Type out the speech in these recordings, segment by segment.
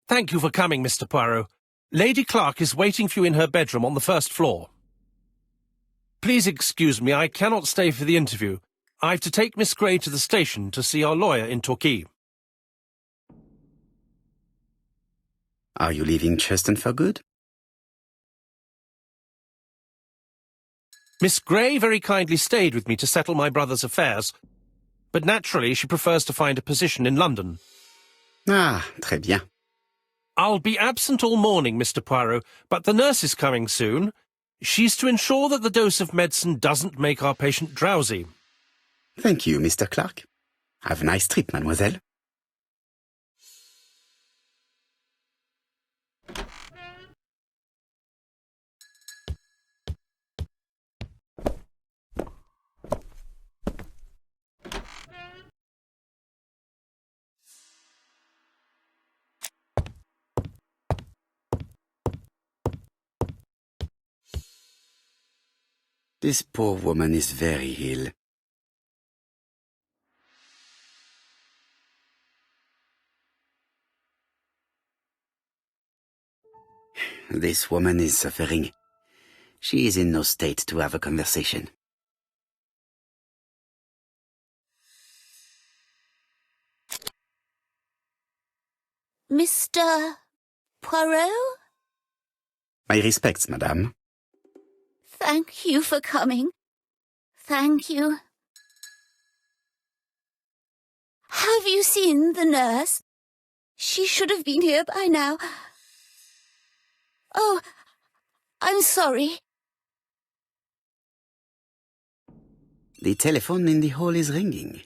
Thank you for coming, Mr. Poirot. Lady Clark is waiting for you in her bedroom on the first floor. Please excuse me, I cannot stay for the interview. I've to take Miss Gray to the station to see our lawyer in Torquay. Are you leaving Cheston for good? Miss Gray very kindly stayed with me to settle my brother's affairs, but naturally she prefers to find a position in London. Ah, très bien. I'll be absent all morning, Mr. Poirot, but the nurse is coming soon. She's to ensure that the dose of medicine doesn't make our patient drowsy. Thank you, Mr. Clark. Have a nice trip, mademoiselle. This poor woman is very ill. This woman is suffering. She is in no state to have a conversation. Mr. Poirot? My respects, madame. Thank you for coming. Thank you. Have you seen the nurse? She should have been here by now. Oh, I'm sorry. The telephone in the hall is ringing.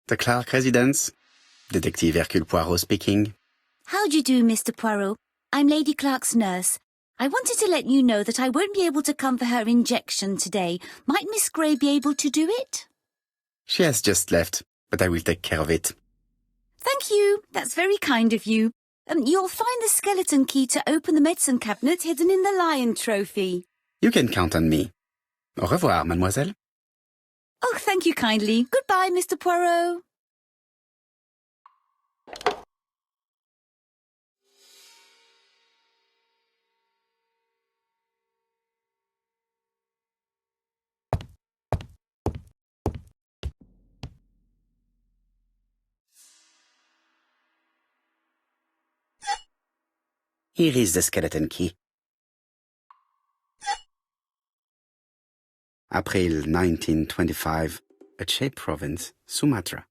The Clark residence. Detective Hercule Poirot speaking. How do you do, Mr. Poirot? I'm Lady Clark's nurse. I wanted to let you know that I won't be able to come for her injection today. Might Miss Gray be able to do it? She has just left, but I will take care of it. Thank you. That's very kind of you. You'll find the skeleton key to open the medicine cabinet hidden in the lion trophy. You can count on me. Au revoir, mademoiselle. Oh, thank you kindly. Goodbye, Mr. Poirot. Here is the skeleton key. April 1925, Aceh Province, Sumatra.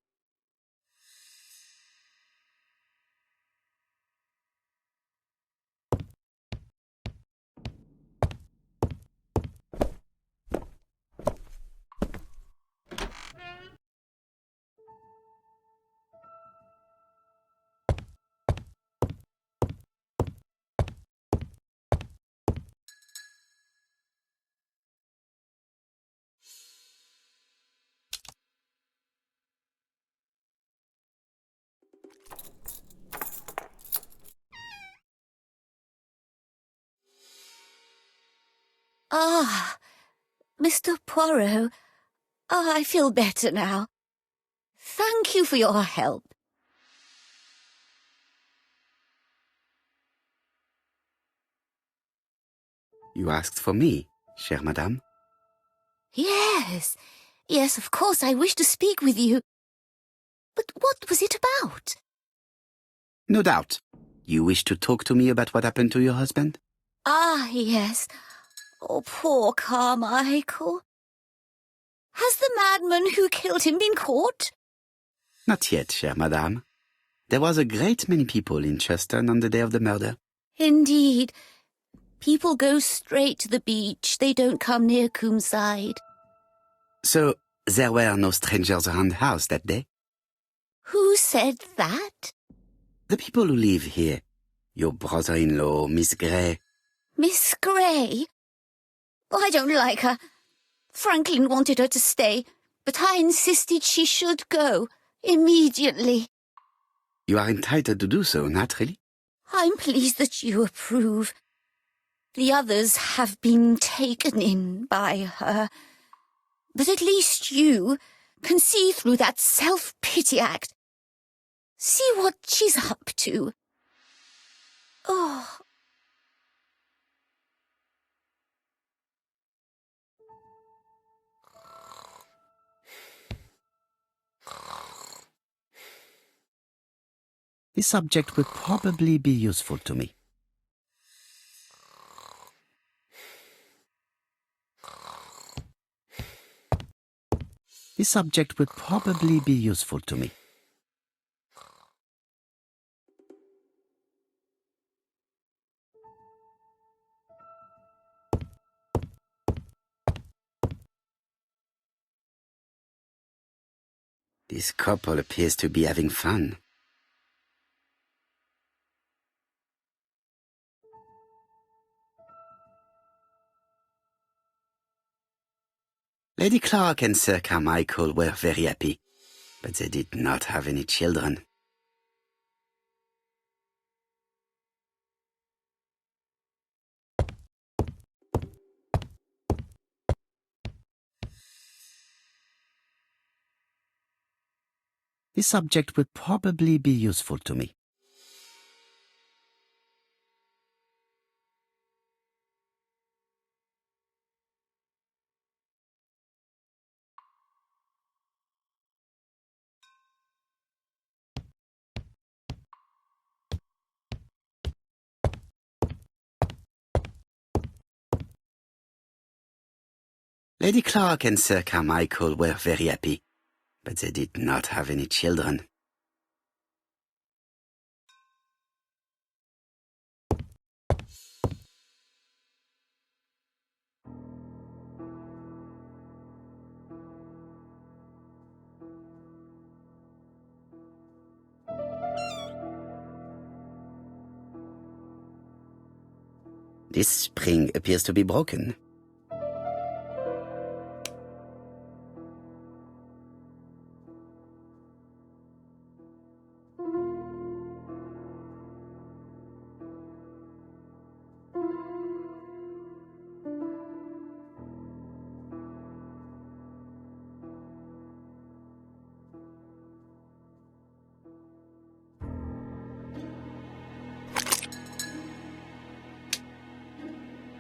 Ah, Mr. Poirot. I feel better now. Thank you for your help. You asked for me, chère madame? Yes, of course, I wish to speak with you. But what was it about? No doubt. You wish to talk to me about what happened to your husband? Ah, yes. Oh, poor Carmichael. Has the madman who killed him been caught? Not yet, chère madame. There was a great many people in Cheston on the day of the murder. Indeed. People go straight to the beach. They don't come near Coomside. So, there were no strangers around the house that day? Who said that? The people who live here. Your brother-in-law, Miss Gray. Miss Gray? I don't like her. Franklin wanted her to stay, but I insisted she should go, immediately. You are entitled to do so, naturally. I'm pleased that you approve. The others have been taken in by her. But at least you can see through that self-pity act. See what she's up to. Oh. This subject will probably be useful to me. This subject will probably be useful to me. This couple appears to be having fun. Lady Clark and Sir Carmichael were very happy, but they did not have any children. This subject will probably be useful to me. Lady Clark and Sir Carmichael were very happy, but they did not have any children. This spring appears to be broken.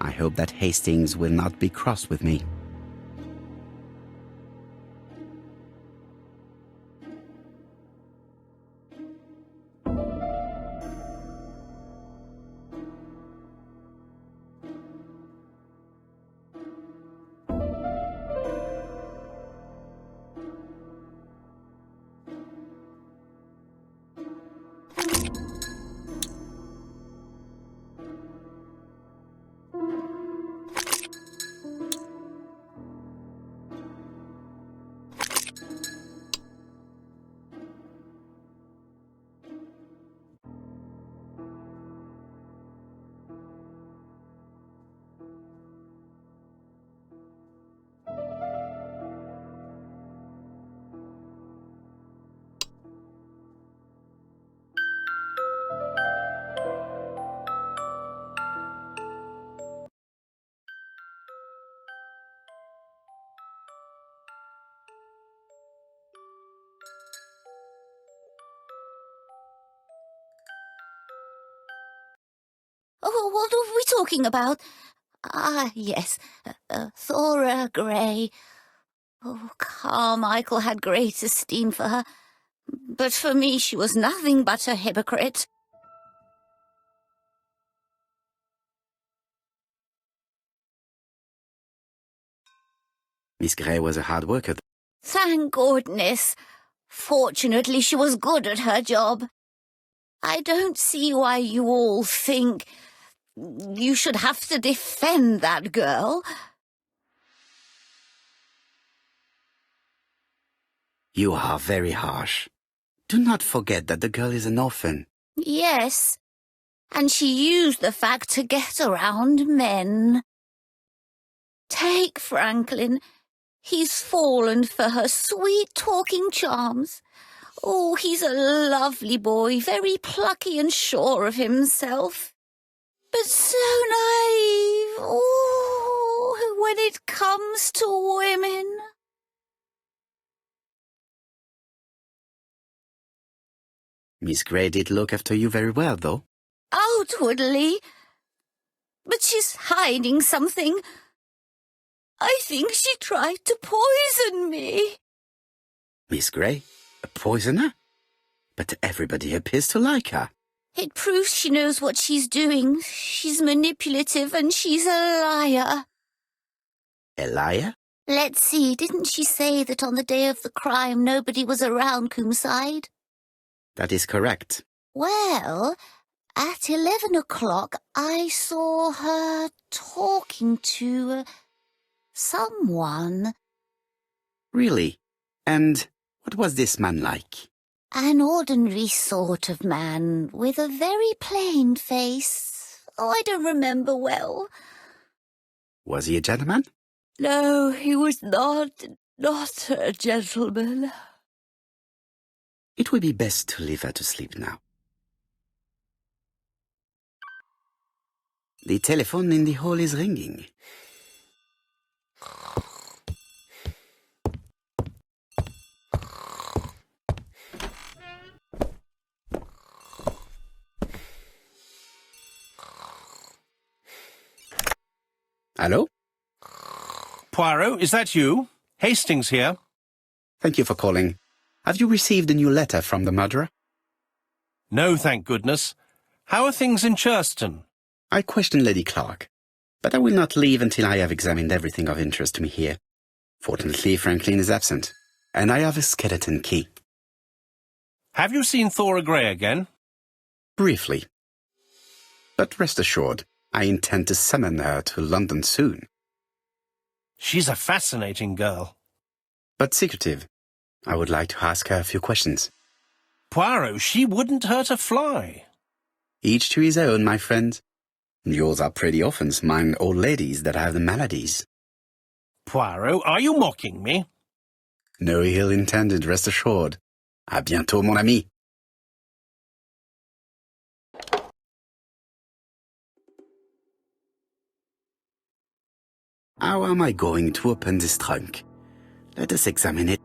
I hope that Hastings will not be cross with me. Oh, what are we talking about? Ah, yes, Thora Grey. Oh, Carmichael had great esteem for her, but for me she was nothing but a hypocrite. Miss Grey was a hard worker. Thank goodness. Fortunately, she was good at her job. I don't see why you all think you should have to defend that girl. You are very harsh. Do not forget that the girl is an orphan. Yes, and she used the fact to get around men. Take Franklin. He's fallen for her sweet-talking charms. Oh, he's a lovely boy, very plucky and sure of himself. But so naive. Oh, when it comes to women. Miss Grey did look after you very well, though. Outwardly. But she's hiding something. I think she tried to poison me. Miss Grey? A poisoner? But everybody appears to like her. It proves she knows what she's doing. She's manipulative and she's a liar. A liar? Let's see, didn't she say that on the day of the crime nobody was around Coomside? That is correct. Well, at 11 o'clock I saw her talking to someone. Really? And what was this man like? An ordinary sort of man with a very plain face. Oh, I don't remember well. Was he a gentleman? No, he was not a gentleman. It would be best to leave her to sleep now. The telephone in the hall is ringing. Hello? Poirot, is that you? Hastings here. Thank you for calling. Have you received a new letter from the murderer? No, thank goodness. How are things in Churston? I questioned Lady Clark, but I will not leave until I have examined everything of interest to me here. Fortunately, Franklin is absent, and I have a skeleton key. Have you seen Thora Grey again? Briefly. But rest assured, I intend to summon her to London soon. She's a fascinating girl. But secretive. I would like to ask her a few questions. Poirot, she wouldn't hurt a fly. Each to his own, my friend. Yours are pretty often mine old ladies that have the maladies. Poirot, are you mocking me? No ill intended, rest assured. À bientôt, mon ami. How am I going to open this trunk? Let us examine it.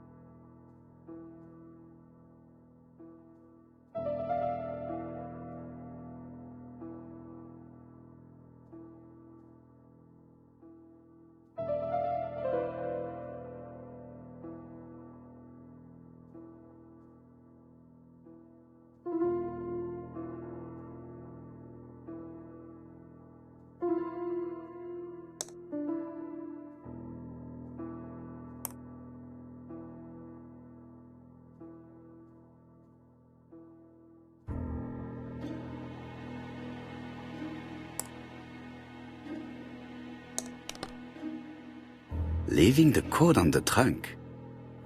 Leaving the code on the trunk.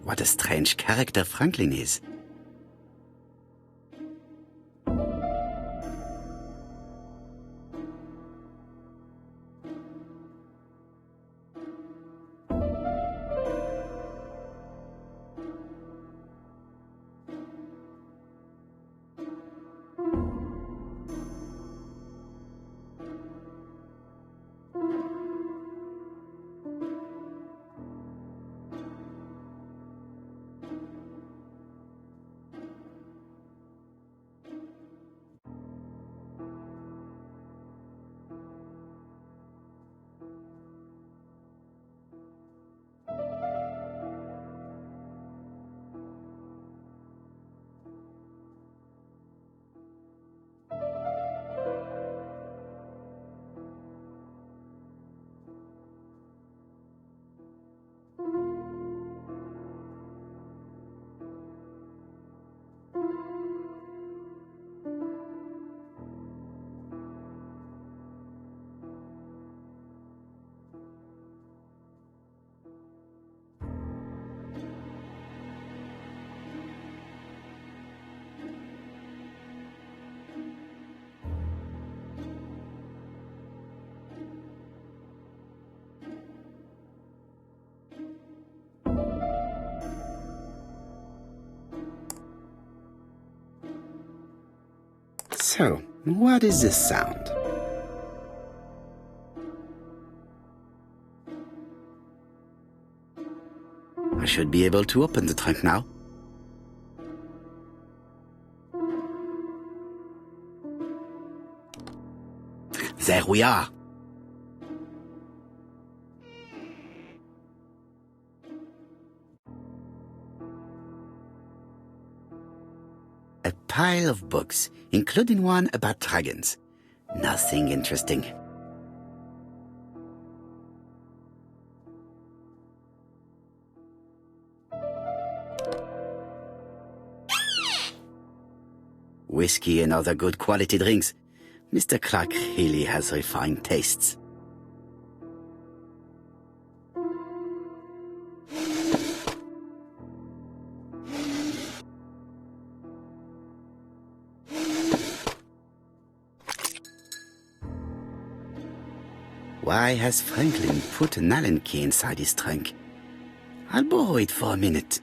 What a strange character Franklin is. So, what is this sound? I should be able to open the trunk now. There we are. A pile of books, including one about dragons. Nothing interesting. Whiskey and other good quality drinks. Mr. Clark really has refined tastes. Why has Franklin put an Allen key inside his trunk? I'll borrow it for a minute.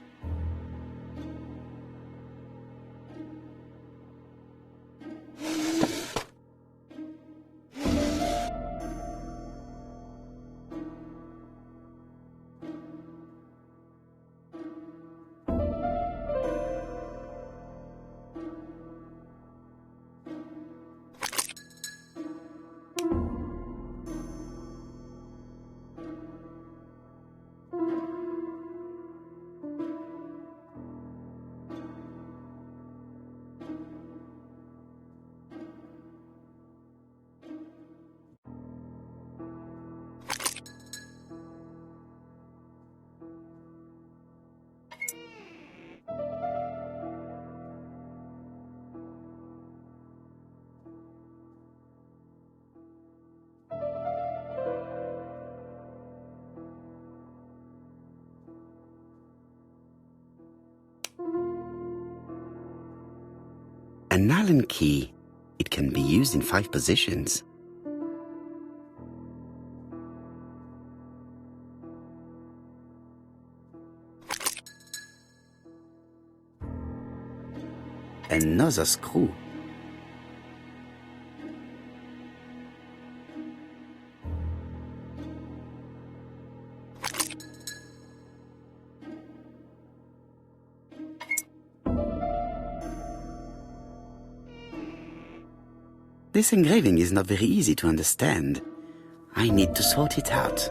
An Allen key. It can be used in 5 positions. Another screw. This engraving is not very easy to understand. I need to sort it out.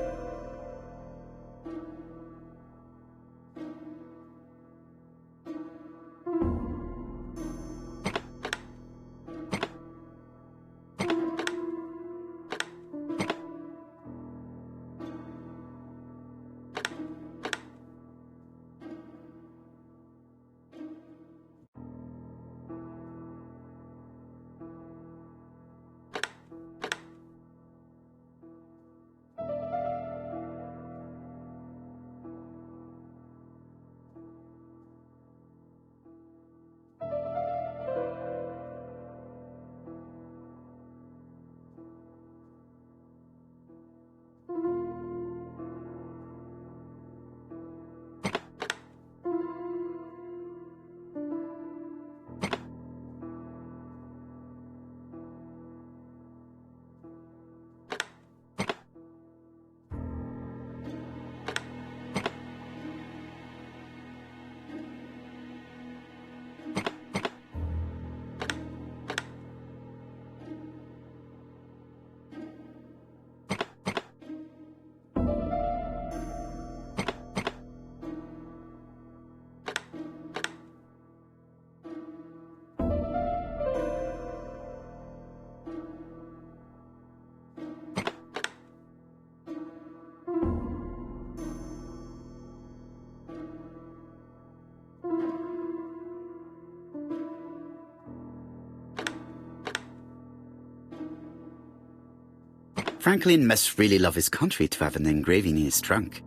Franklin must really love his country to have an engraving in his trunk.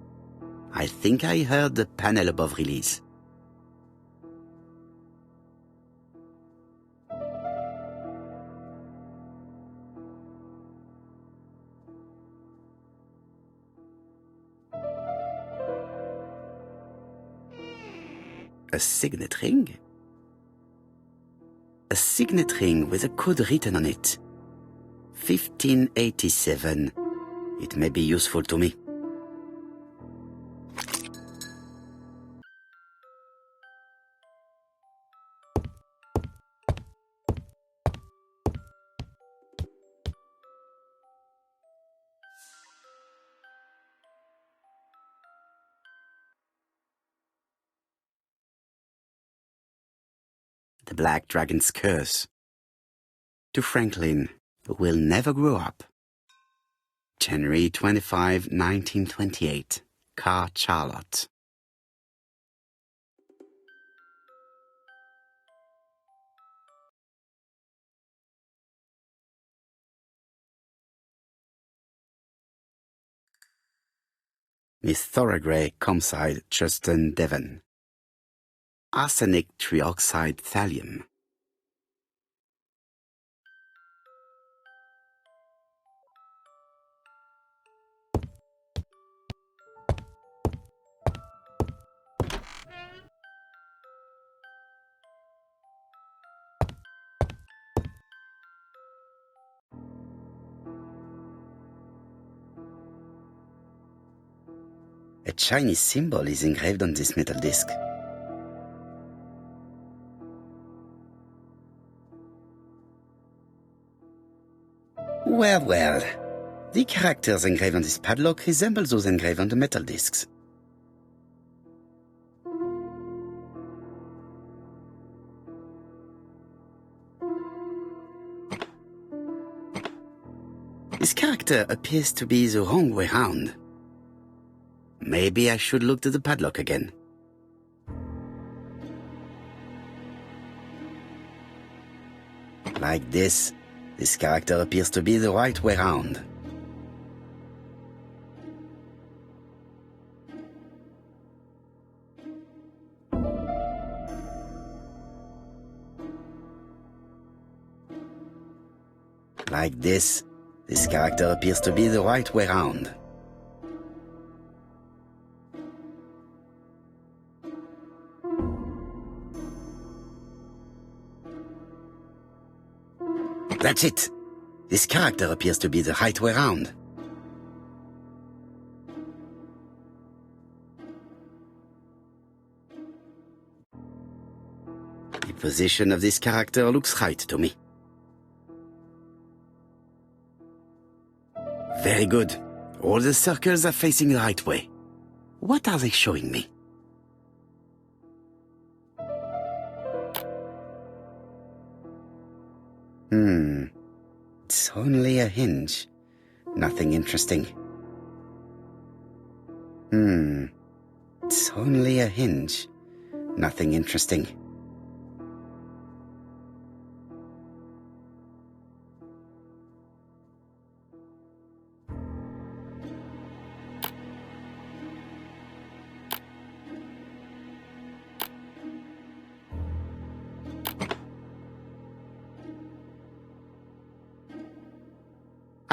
I think I heard the panel above release. A signet ring? a signet ring with a code written on it. 1587. It may be useful to me. The Black Dragon's Curse. To Franklin, who will never grow up. January 25, 1928. Car Charlotte. Miss Thorogray, Comside, Justin, Devon. Arsenic trioxide thallium. A Chinese symbol is engraved on this metal disc. Well, well. The characters engraved on this padlock resemble those engraved on the metal discs. This character appears to be the wrong way round. Maybe I should look to the padlock again. Like this character appears to be the right way round. Like this character appears to be the right way round. That's it. This character appears to be the right way round. The position of this character looks right to me. Very good. All the circles are facing the right way. What are they showing me? It's only a hinge. Nothing interesting. It's only a hinge. Nothing interesting.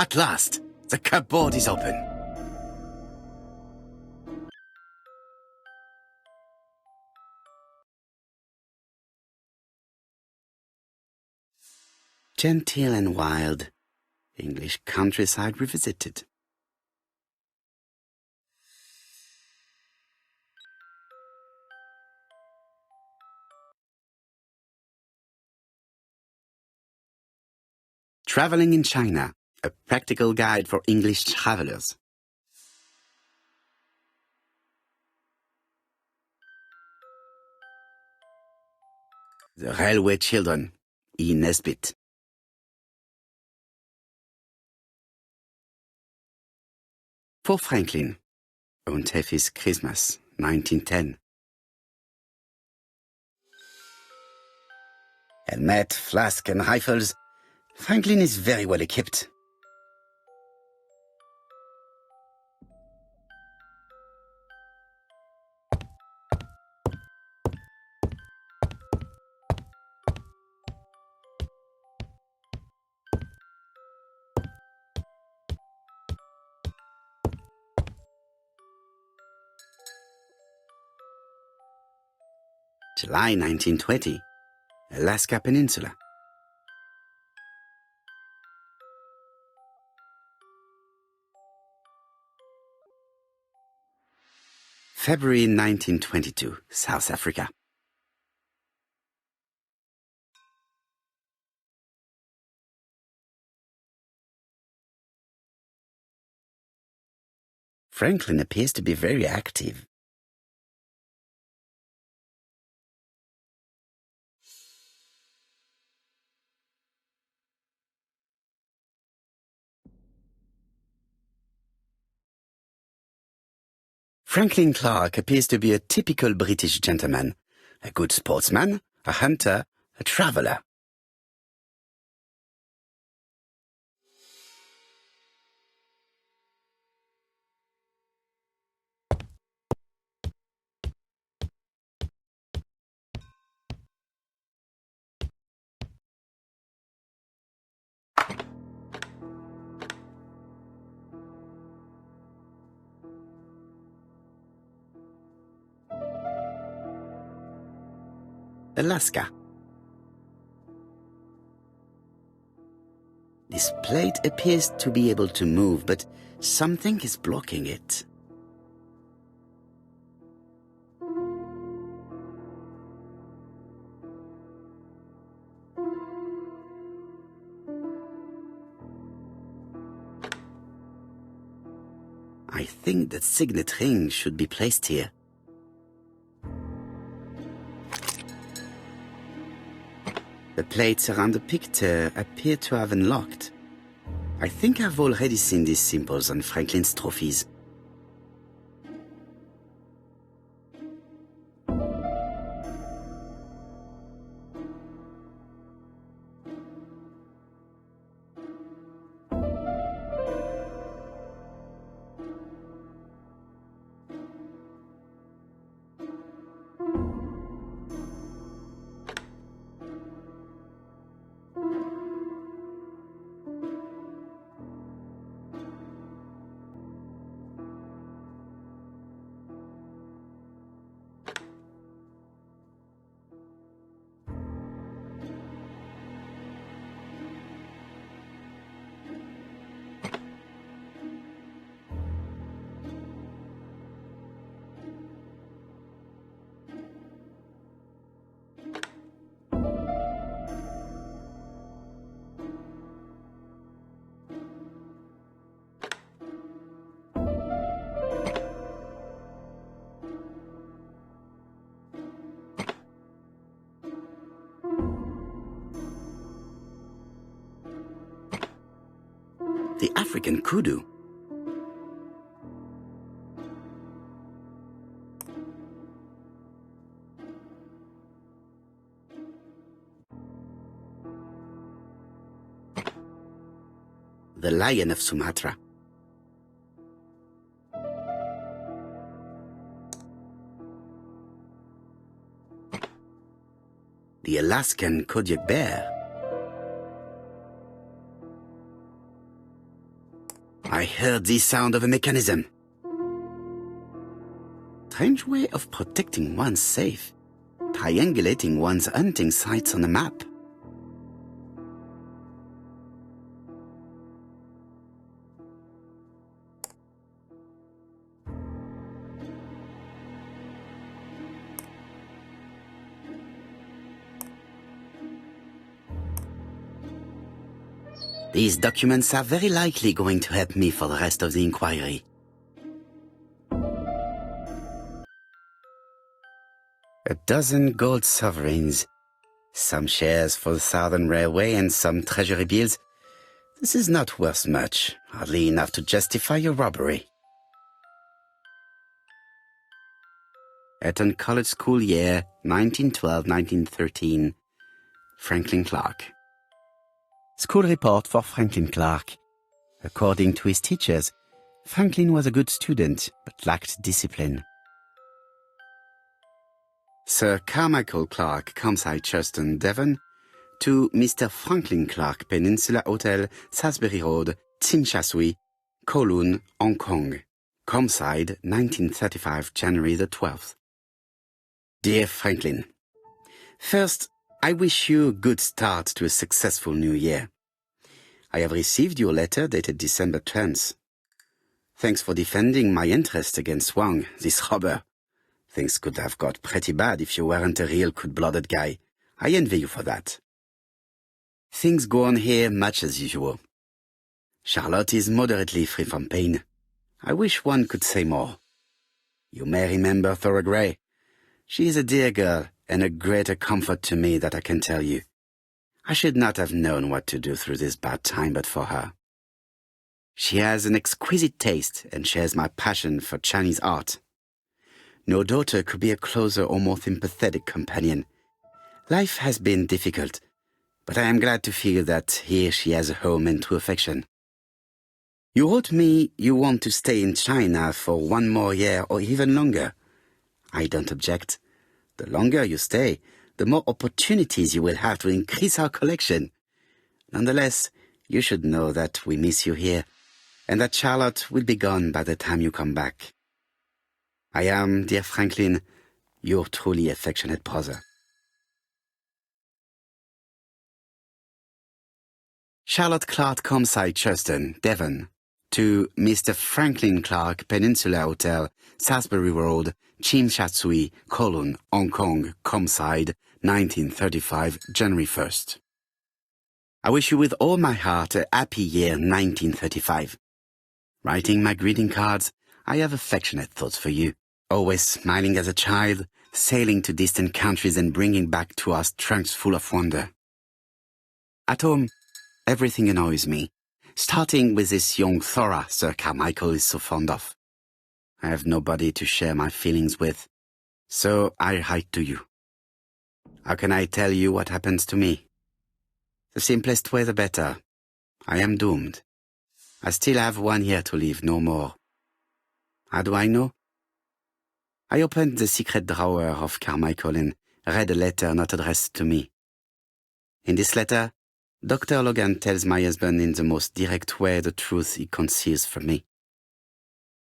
At last, the cupboard is open. Genteel and wild, English countryside revisited. Traveling in China, a practical guide for English travelers. The Railway Children, E. Nesbitt. For Franklin, und Effie's Christmas, 1910. Helmet, flask, and rifles. Franklin is very well equipped. July 1920, Alaska Peninsula. February 1922, South Africa. Franklin appears to be very active. Franklin Clark appears to be a typical British gentleman, a good sportsman, a hunter, a traveller. Alaska. This plate appears to be able to move, but something is blocking it. I think that signet ring should be placed here. The plates around the picture appear to have unlocked. I think I've already seen these symbols on Franklin's trophies. The African kudu. The lion of Sumatra. The Alaskan Kodiak bear. I heard the sound of a mechanism. Strange way of protecting one's safe. Triangulating one's hunting sites on a map. These documents are very likely going to help me for the rest of the inquiry. A dozen gold sovereigns, some shares for the Southern Railway and some treasury bills. This is not worth much, hardly enough to justify a robbery. Eton College School year 1912-1913. Franklin Clark. School report for Franklin Clark. According to his teachers, Franklin was a good student, but lacked discipline. Sir Carmichael Clark, Campside Churchton, Devon, to Mr. Franklin Clark, Peninsula Hotel, Salisbury Road, Tsinchasui, Kowloon, Hong Kong. Campside, 1935, January the 12th. Dear Franklin, first, I wish you a good start to a successful new year. I have received your letter dated December 10th. Thanks for defending my interest against Wang, this robber. Things could have got pretty bad if you weren't a real cold-blooded guy. I envy you for that. Things go on here much as usual. Charlotte is moderately free from pain. I wish one could say more. You may remember Thora Gray. She is a dear girl and a greater comfort to me that I can tell you. I should not have known what to do through this bad time but for her. She has an exquisite taste and shares my passion for Chinese art. No daughter could be a closer or more sympathetic companion. Life has been difficult, but I am glad to feel that here she has a home and true affection. You wrote me you want to stay in China for 1 more year or even longer. I don't object. The longer you stay, the more opportunities you will have to increase our collection. Nonetheless, you should know that we miss you here, and that Charlotte will be gone by the time you come back. I am, dear Franklin, your truly affectionate brother. Charlotte Clark Comside Chuston, Devon, to Mr. Franklin Clark, Peninsula Hotel, Salisbury Road, Chim Sha Tsui, Kowloon, Hong Kong, Comside, 1935, January 1st. I wish you with all my heart a happy year 1935. Writing my greeting cards, I have affectionate thoughts for you. Always smiling as a child, sailing to distant countries and bringing back to us trunks full of wonder. At home, everything annoys me, starting with this young Thora Sir Carmichael is so fond of. I have nobody to share my feelings with, so I write to you. How can I tell you what happens to me? The simplest way the better. I am doomed. I still have 1 year to live, no more. How do I know? I opened the secret drawer of Carmichael and read a letter not addressed to me. In this letter, Dr. Logan tells my husband in the most direct way the truth he conceals from me.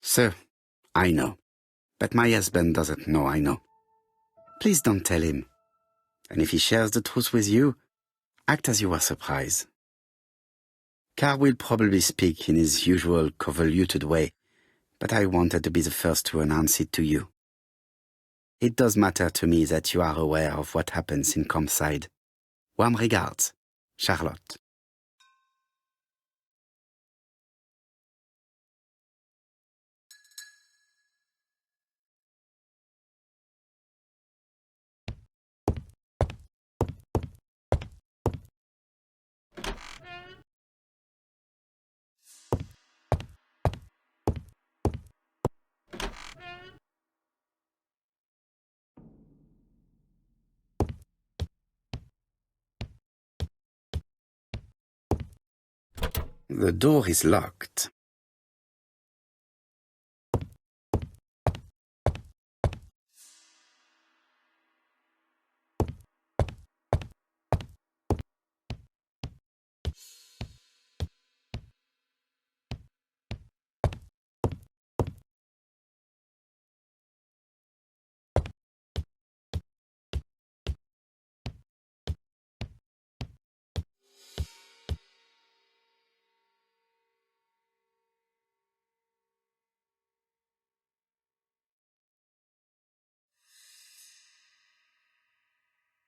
Sir, I know, but my husband doesn't know I know. Please don't tell him. And if he shares the truth with you, act as you are surprised. Carr will probably speak in his usual convoluted way, but I wanted to be the first to announce it to you. It does matter to me that you are aware of what happens in Comside. Warm regards, Charlotte. The door is locked.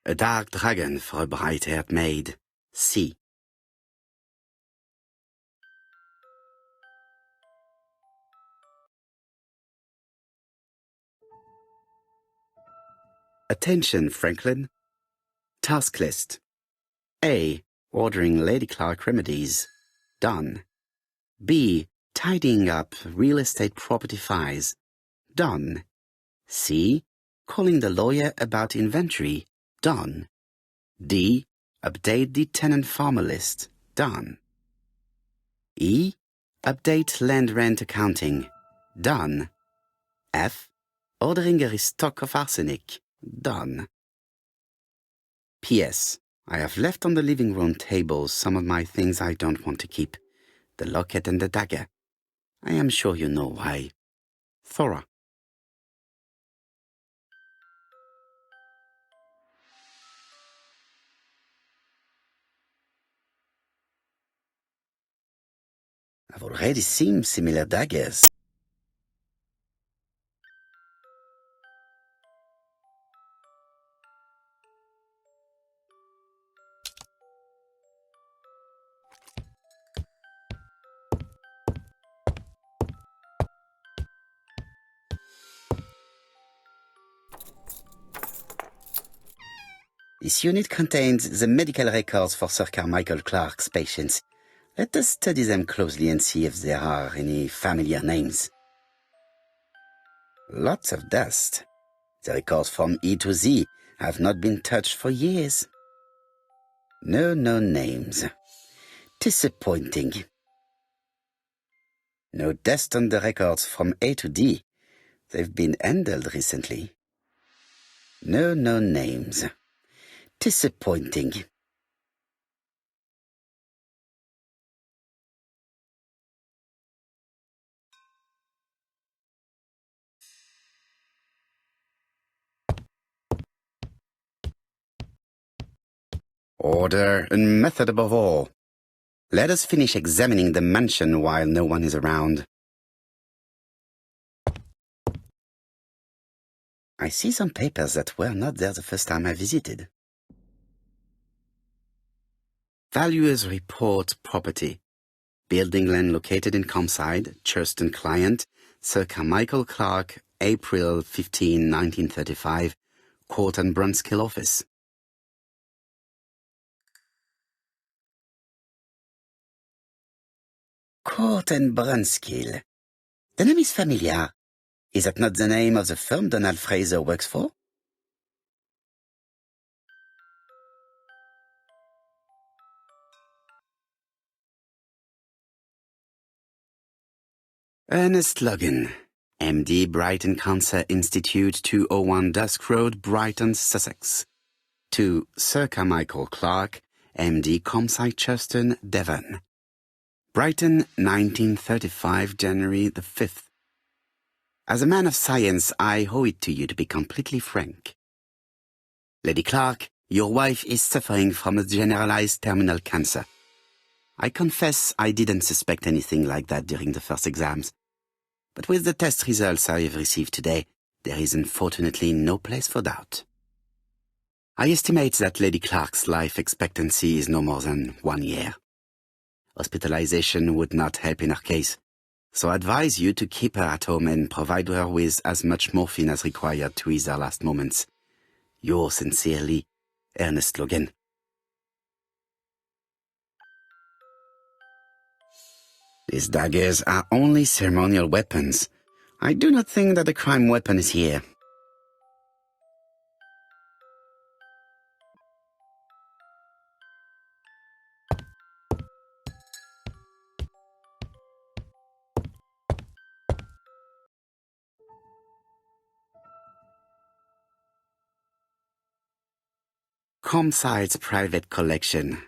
A dark dragon for a bright-haired maid. C. Attention, Franklin. Task list. A. Ordering Lady Clark remedies. Done. B. Tidying up real estate property files. Done. C. Calling the lawyer about inventory. Done. D. Update the tenant-farmer list. Done. E. Update land rent accounting. Done. F. Ordering a restock of arsenic. Done. P.S. I have left on the living room table some of my things I don't want to keep. The locket and the dagger. I am sure you know why. Thora. I've already seen similar daggers. This unit contains the medical records for Sir Carmichael Clark's patients. Let us study them closely and see if there are any familiar names. Lots of dust. The records from E to Z have not been touched for years. No known names. Disappointing. No dust on the records from A to D. They've been handled recently. No known names. Disappointing. Order and method above all. Let us finish examining the mansion while no one is around. I see some papers that were not there the first time I visited. Valuers report property. Building land located in Comside, Churston client, Sir Carmichael Clark, April 15, 1935, Court and Brunskill office. Court and Brunskill. The name is familiar. Is that not the name of the firm Donald Fraser works for? Ernest Logan, MD, Brighton Cancer Institute, 201 Dusk Road, Brighton, Sussex. To Sir Carmichael Clark, MD, Comside, Churston, Devon. Brighton, 1935, January the 5th. As a man of science, I owe it to you to be completely frank. Lady Clark, your wife is suffering from a generalized terminal cancer. I confess I didn't suspect anything like that during the first exams. But with the test results I have received today, there is unfortunately no place for doubt. I estimate that Lady Clark's life expectancy is no more than 1 year. Hospitalization would not help in her case, so I advise you to keep her at home and provide her with as much morphine as required to ease her last moments. Yours sincerely, Ernest Logan. These daggers are only ceremonial weapons. I do not think that the crime weapon is here. Comside's private collection.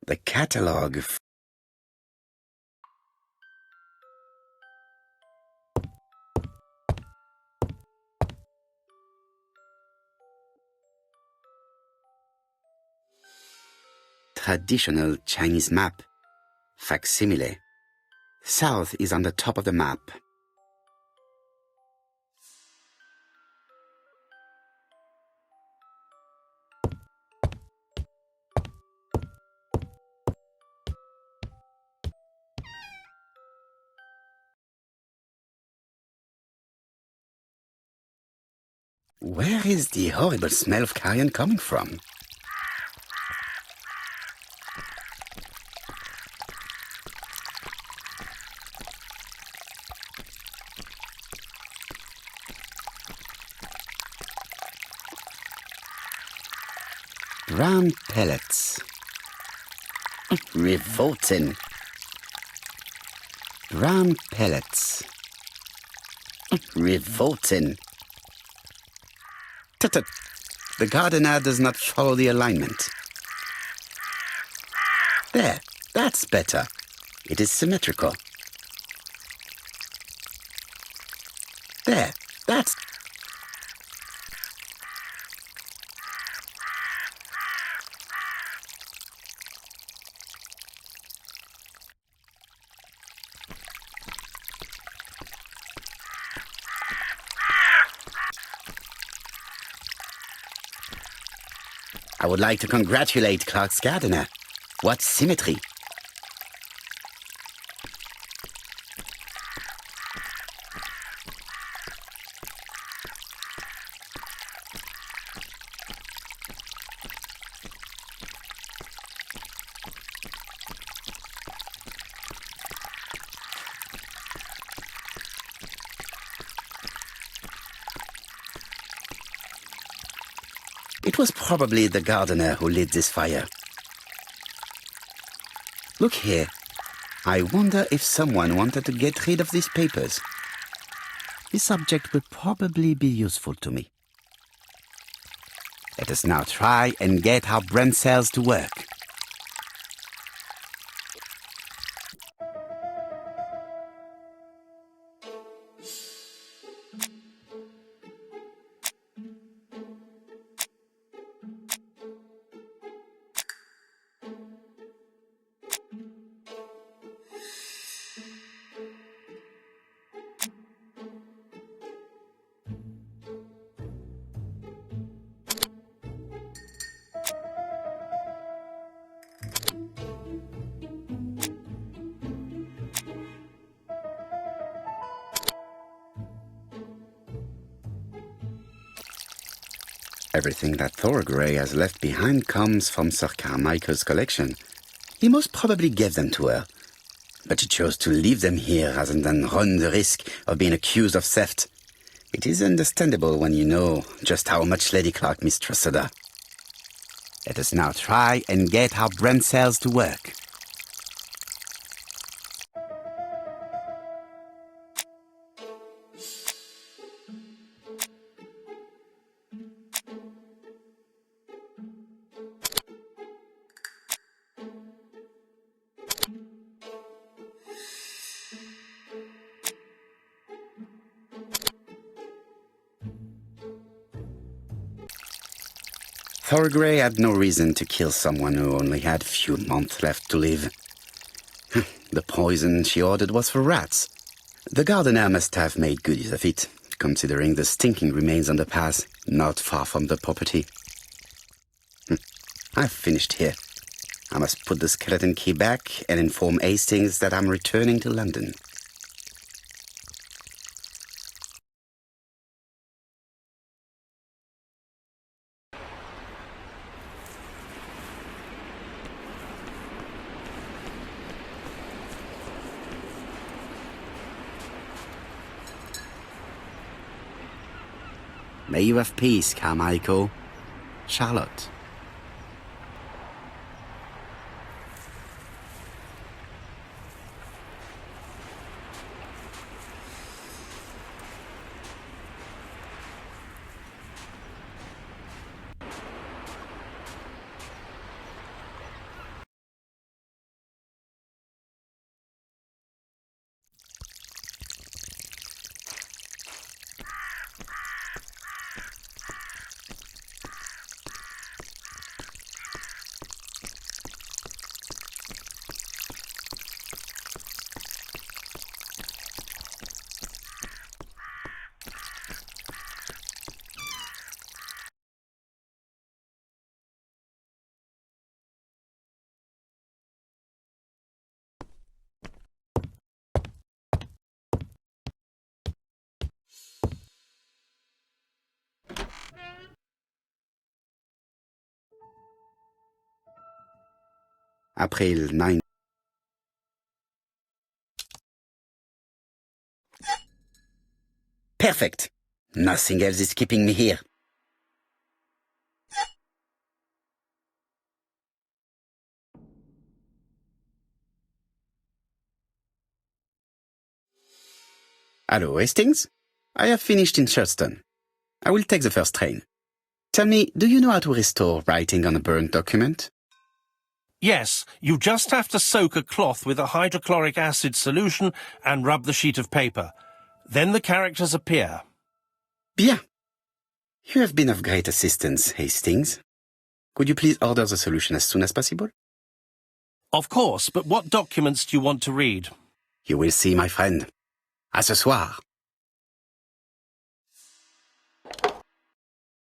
The catalogue. Traditional Chinese map. Facsimile. South is on the top of the map. Where is the horrible smell of carrion coming from? Brown pellets. Revolting. Brown pellets. Revolting. Tut-tut. The gardener does not follow the alignment. There, that's better. It is symmetrical. There, that's... I would like to congratulate Clark's gardener. What symmetry! It was probably the gardener who lit this fire. Look here. I wonder if someone wanted to get rid of these papers. This object will probably be useful to me. Let us now try and get our brain cells to work. Everything that Thorgray has left behind comes from Sir Carmichael's collection. He most probably gave them to her, but she chose to leave them here rather than run the risk of being accused of theft. It is understandable when you know just how much Lady Clark mistrusted her. Let us now try and get our brain cells to work. Thorgray had no reason to kill someone who only had a few months left to live. The poison she ordered was for rats. The gardener must have made good use of it, considering the stinking remains on the path, not far from the property. I've finished here. I must put the skeleton key back and inform Hastings that I'm returning to London. May you have peace, Carmichael. Charlotte. April 9. Perfect. Nothing else is keeping me here. Hello, Hastings. I have finished in Churston. I will take the first train. Tell me, do you know how to restore writing on a burnt document? Yes, you just have to soak a cloth with a hydrochloric acid solution and rub the sheet of paper. Then the characters appear. Bien. You have been of great assistance, Hastings. Could you please order the solution as soon as possible? Of course, but what documents do you want to read? You will see, my friend. À ce soir.